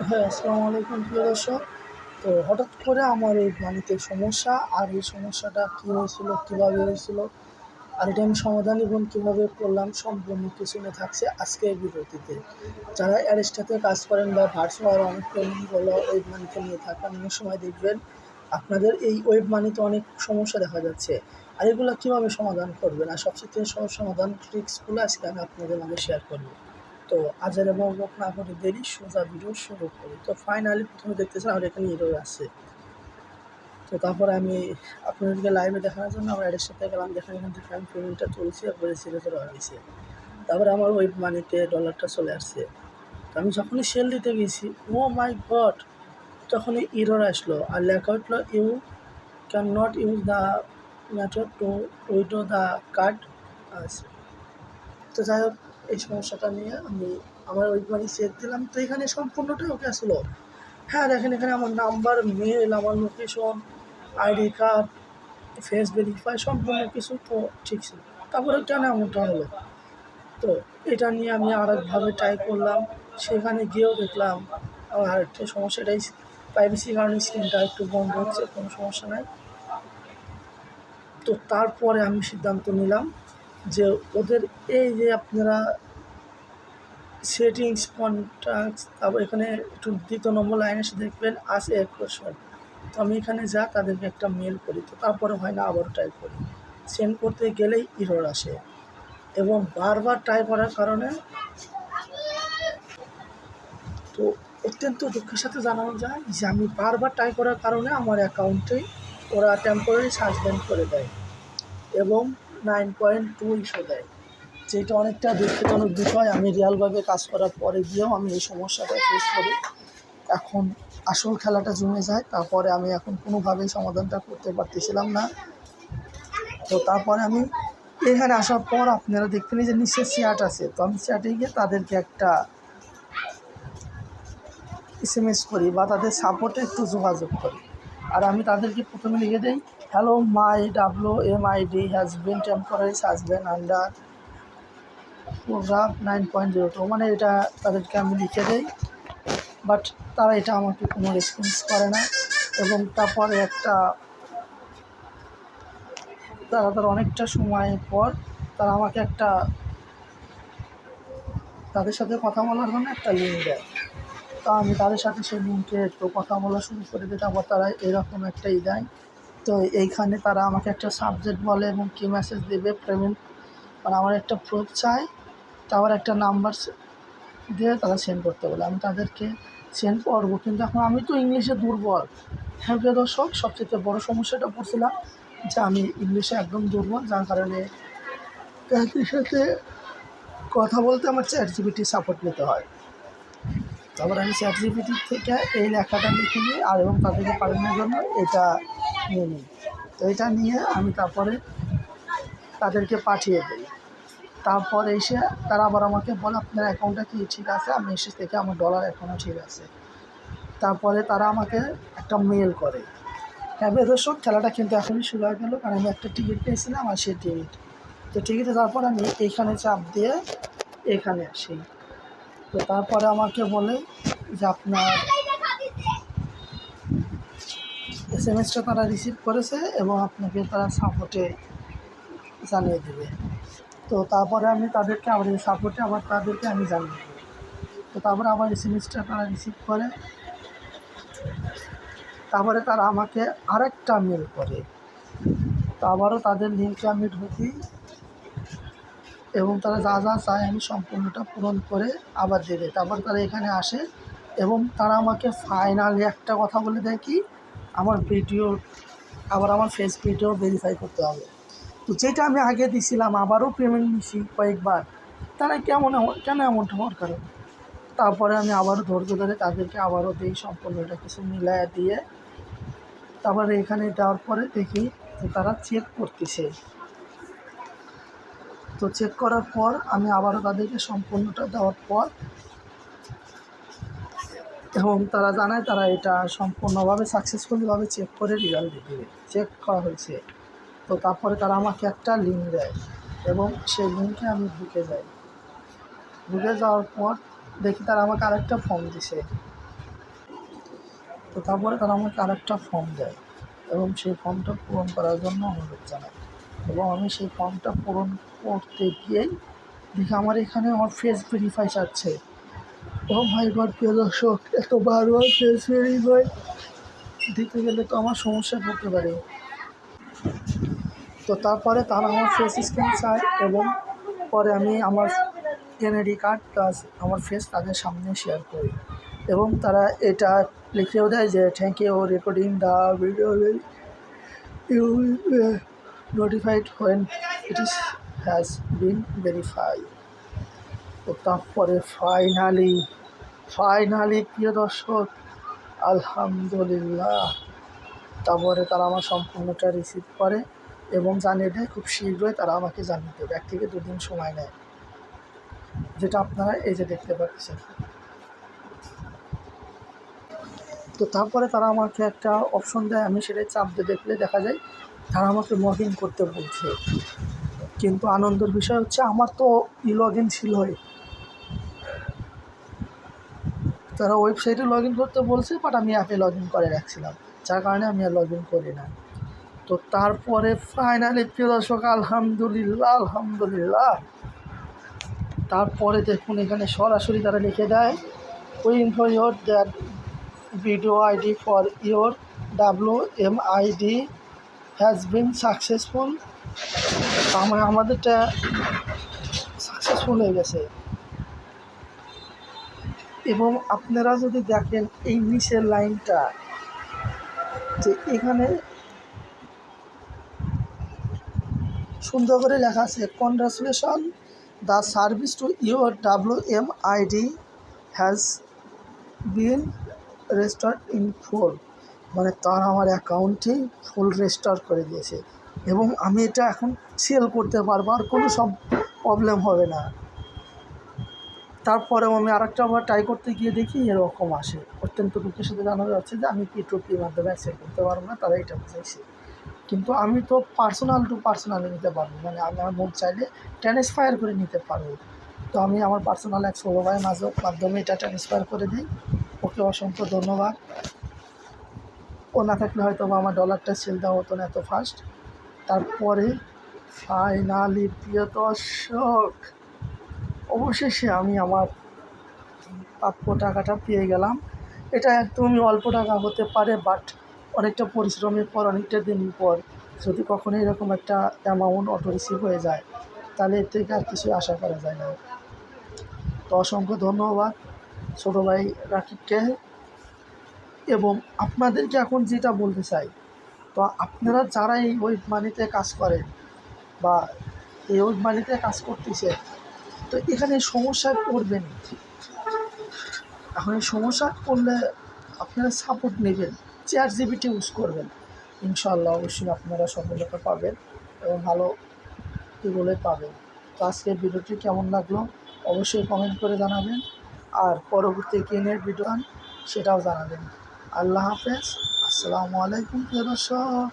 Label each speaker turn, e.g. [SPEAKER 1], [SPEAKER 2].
[SPEAKER 1] হ্যাঁ, আসসালামু আলাইকুম প্রিয় দর্শক। তো হঠাৎ করে আমার এই পানিতে সমস্যা, আর এই সমস্যাটা কী হয়েছিল, কীভাবে হয়েছিল, আর এটা আমি সমাধান এবং কীভাবে করলাম সম্পূর্ণ কিছু নিয়ে থাকছে আজকে এই ভিডিওটিতে। যারা অ্যারেস্টাতে কাজ করেন বা ভার্চুয়াল অনেক পেমেন্টগুলো ওয়েব মানিতে নিয়ে থাকেন, অনেক সময় দেখবেন আপনাদের এই ওয়েব মানিতে অনেক সমস্যা দেখা যাচ্ছে। আর এগুলো কীভাবে সমাধান করবেন, আর সবচেয়ে সহজ সমাধান ট্রিক্সগুলো আজকে আমি আপনাদের মাঝে শেয়ার করব। তো আজের এবং না করে দেরি সোজা ভিডিও শুরু করি। তো ফাইনালি প্রথমে দেখতেছেন আমার এখানে এরর আছে। তো তারপরে আমি আপনাদেরকে লাইভে দেখানোর জন্য আমার অ্যাডের সাথে গেলাম, যেখানে এখান থেকে আমি পেমেন্টটা চলছে, একবারে সিরিজে হয়ে গেছে। তারপরে আমার ওয়েব মানিতে ডলারটা চলে আসছে। তো আমি যখনই সেল দিতে গেছি, ও মাই গড, তখনই এরর আসলো আর লেখা উঠলো you can not use the network to withdraw the card আছে। তো যাই হোক, এই সমস্যাটা নিয়ে আমি আমার ওই মানি চেক দিলাম, তো এখানে সম্পূর্ণটাই ওকে আসলো। হ্যাঁ, দেখেন এখানে আমার নাম্বার, মেল, আমার location, ID card, face verify সম্পূর্ণ কিছু তো ঠিক ছিল। তারপরে কেন এমনটা হলো? তো এটা নিয়ে আমি আরেকভাবে ট্রাই করলাম। সেখানে গিয়েও দেখলাম আমার আরেকটা সমস্যা, এটাই প্রাইভেসির কারণে স্ক্রিনটা একটু বন্ধ হচ্ছে, কোনো সমস্যা নাই। তো তারপরে আমি সিদ্ধান্ত নিলাম যে ওদের এই যে আপনারা সেটিংস, কন্ট্যাক্টস, তারপর এখানে একটু ২য় নম্বর লাইনে এসে দেখবেন আস এ কোয়েশ্চন। তো আমি এখানে তাদেরকে একটা মেল করি, তো তারপরে হয় না, আবারও ট্রাই করি। সেন্ড করতে গেলেই এরর আসে এবং বারবার ট্রাই করার কারণে, তো অত্যন্ত দুঃখের সাথে জানানো যায় যে আমি বারবার ট্রাই করার কারণে আমার অ্যাকাউন্টেই ওরা টেম্পোরারি সাসপেন্ড করে দেয় এবং 9.2 ইস্যু দেয়, যেটা অনেকটা দুঃখজনক বিষয়। আমি রিয়ালভাবে কাজ করার পরে গিয়েও আমি এই সমস্যাটা ফেস করি। এখন আসল খেলাটা জমে যায়, তারপরে আমি এখন কোনোভাবেই সমাধানটা করতে পারতেছিলাম না। তো তারপরে আমি এখানে আসার পর আপনারা দেখতেন যে নিচে চ্যাট আছে, তো আমি চ্যাটে গিয়ে তাদেরকে একটা SMS করি বা তাদের সাপোর্টে একটু যোগাযোগ করি। আর আমি তাদেরকে প্রথমে লিখে দিই, hello my WMID has been temporary suspend under program 9.02, মানে এটা তাদেরকে আমি লিখে দিই। বাট তারা এটা আমাকে কোনো রেসপন্স করে না। এবং তারপরে তারা অনেকটা সময় পর তারা আমাকে তাদের সাথে কথা বলার জন্য একটা লিঙ্ক দেয়। তো আমি তাদের সাথে সেই লিঙ্কে একটু কথা বলা শুরু করে দিই। তারপর তারা এরকম একটা দেয়। তো এইখানে তারা আমাকে একটা সাবজেক্ট বলে এবং কি মেসেজ দেবে, পেমেন্ট, মানে আমার একটা প্রুফ চাই, তারপর একটা নাম্বার দিয়ে তারা সেন্ড করতে বলে। আমি তাদেরকে সেন্ড করবো, কিন্তু এখন আমি তো ইংলিশে দুর্বল। হ্যাঁ প্রিয় দর্শক, সবচেয়ে বড় সমস্যাটা পড়ছিলাম যে আমি ইংলিশে একদম দুর্বল, যার কারণে তাদের সাথে কথা বলতে আমার ChatGPT সাপোর্ট নিতে হয়। তারপর আমি ChatGPT থেকে এই লেখাটা লিখে নিই আর এবং তাদেরকে পাঠানোর জন্য এটা নিয়ে নিই। তো এটা নিয়ে আমি তারপরে তাদেরকে পাঠিয়ে দিই। তারপর এসে তারা আবার আমাকে বলে আপনার অ্যাকাউন্টটা কি ঠিক আছে, আমি এসে থেকে আমার ডলার এখনও ঠিক আছে। তারপরে তারা আমাকে একটা মেল করে। হ্যাঁ প্রিয় দর্শক, খেলাটা কিন্তু এখনই শুরু হয়ে গেল, কারণ আমি একটা টিকিট পেয়েছিলাম আর সেই টিকিট, তো টিকিটে তারপর আমি এইখানে চাপ দিয়ে এখানে আসি। তো তারপরে আমাকে বলে যে আপনার SMS-টা তারা রিসিভ করেছে এবং আপনাকে তারা সাপোর্টে জানিয়ে দেবে। তো তারপরে আমি তাদেরকে আবার এই সাপোর্টে তাদেরকে আমি জানিয়ে দেবো। তো তারপরে আবার SMS-টা তারা রিসিভ করে, তারপরে তারা আমাকে আরেকটা মেল করে। তো আবারও তাদের লিঙ্কে আমি ঢুকি এবং তারা যা যা চায় আমি সম্পূর্ণটা পূরণ করে আবার দিয়ে দেয়। তারপর তারা এখানে আসে এবং তারা আমাকে ফাইনালি একটা কথা বলে দেয় কি, আমার ফেস ভিডিও ভেরিফাই করতে হবে। তো যেটা আমি আগে দিছিলাম, আবারও পেমেন্ট নিছি কয়েকবার, তারা কেন এমনটা হওয়ার কারণ। তারপরে আমি আবারও ধৈর্য ধরে তাদেরকে আবারও দিই, সম্পূর্ণটা কিছু মিলাইয়া দিয়ে তারপরে এখানে দেওয়ার পরে দেখি যে তারা চেক করতেছে। তো চেক করার পর আমি আবারও তাদেরকে সম্পূর্ণটা দেওয়ার পর এবং তারা জানায় তারা এটা সম্পূর্ণভাবে সাকসেসফুলিভাবে চেক করে রেজাল্ট দেবে, চেক করা হয়েছে। তো তারপরে তারা আমাকে একটা লিঙ্ক দেয় এবং সেই লিঙ্কে আমি ঢুকে যাই। ঢুকে যাওয়ার পর দেখি তারা আমাকে আরেকটা ফর্ম দিছে। তো তারপরে তারা আমাকে আরেকটা ফর্ম দেয় এবং সেই ফর্মটা পূরণ করার জন্য অনুরোধ জানায় এবং আমি সেই ফর্মটা পূরণ করতে গিয়েই দেখি আমার এখানে আমার ফেস ভেরিফাই চাচ্ছে। ও মাই গড প্রিয় দর্শক, এত বারবার ফেস ভেরিফাই দিতে গেলে তো আমার সমস্যা পড়তে পারে। তো তারপরে তারা আমার ফেস স্ক্যান চায় এবং পরে আমি আমার এনআইডি কার্ড প্লাস আমার ফেস তাদের সামনে শেয়ার করি এবং তারা এটা লিখেও দেয় যে thank you recording the video you notified when it is has been verify. তো তারপরে ফাইনালি প্রিয় দর্শক, আলহামদুলিল্লাহ, তারপরে তারা আমার সম্পূর্ণটা রিসিভ করে এবং জানিয়ে দেয় খুব শীঘ্রই তারা আমাকে জানিয়ে দেবে, 1 থেকে 2 দিন সময় নেয়, যেটা আপনারা এই যে দেখতে পাচ্ছেন। তো তারপরে তারা আমাকে একটা অপশন দেয়, আমি সেটাই চাপ দিয়ে দেখলে দেখা যায় তারা আমাকে লগ ইন করতে বলছে। কিন্তু আনন্দের বিষয় হচ্ছে আমার তো লগ ইন ছিলই, তারা ওয়েবসাইটে লগ ইন করতে বলছে বাট আমি অ্যাপে লগ ইন করে রাখছিলাম, যার কারণে আমি আর লগ ইন করি না। তো তারপরে ফাইনালি প্রিয় দর্শক, আলহামদুলিল্লাহ, তারপরে দেখুন এখানে সরাসরি তারা লিখে দেয় waiting for your that video ID for your WMID has bin successful. আমাদেরটা সাকসেসফুল হয়ে গেছে। এবং আপনারা যদি দেখেন এই নিচের লাইনটা, যে এখানে সুন্দর করে লেখা আছে congratulation, the service to your WMID has been restored in full. মানে তারা আমার অ্যাকাউন্টটি ফুল রেস্টোর করে দিয়েছে এবং আমি এটা এখন সেল করতে পারবো, আর কোনো সব প্রবলেম হবে না। তারপরেও আমি আরেকটা আবার ট্রাই করতে গিয়ে দেখি এরকম আসে। অত্যন্ত দুঃখের সাথে জানা যাচ্ছে যে আমি P2P মাধ্যমে অ্যাক্সেপ্ট করতে পারবো না, তারা এটা বুঝাইছে। কিন্তু আমি তো পার্সোনাল টু পার্সোনালি নিতে পারবো, মানে আমি আমার মন চাইলে ট্রান্সফার করে নিতে পারবো। তো আমি আমার পার্সোনাল এক ছোটো ভাইয়ের মাধ্যমে এটা ট্রান্সফার করে দিই। ওকে অসংখ্য ধন্যবাদ। ও না থাকলে হয়তো আমার ডলারটা সেল দেওয়া হতো না এত ফাস্ট। তারপরে ফাইনালি প্রিয় দর্শক, অবশেষে আমি আমার প্রাপ্য টাকাটা পেয়ে গেলাম। এটা একদমই অল্প টাকা হতে পারে, বাট অনেকটা পরিশ্রমের পর, অনেকটা দিন পর যদি কখনো এরকম একটা অ্যামাউন্ট অটো রিসিভ হয়ে যায়, তাহলে এর থেকে আর কিছু আশা করা যায় না। তো অসংখ্য ধন্যবাদ ছোটো ভাই রাকিবকে। এবং আপনাদেরকে এখন যেটা বলতে চাই, তো আপনারা যারা এই ওয়েব মানিতে কাজ করেন বা এই ওয়েব মানিতে কাজ করতেছে, তো এখানে সমস্যায় পড়বেন। এখন এই সমস্যা করলে আপনারা সাপোর্ট নেবেন, ChatGPT ইউজ করবেন, ইনশাআল্লাহ অবশ্যই আপনারা সফলতা পাবেন এবং ভালো বলে পাবেন। তো আজকের ভিডিওটি কেমন লাগলো অবশ্যই কমেন্ট করে জানাবেন, আর পরবর্তী কিনের ভিডিও সেটাও জানাবেন। আল্লাহ হাফেজ, আসসালামু আলাইকুম প্রিয় দর্শক।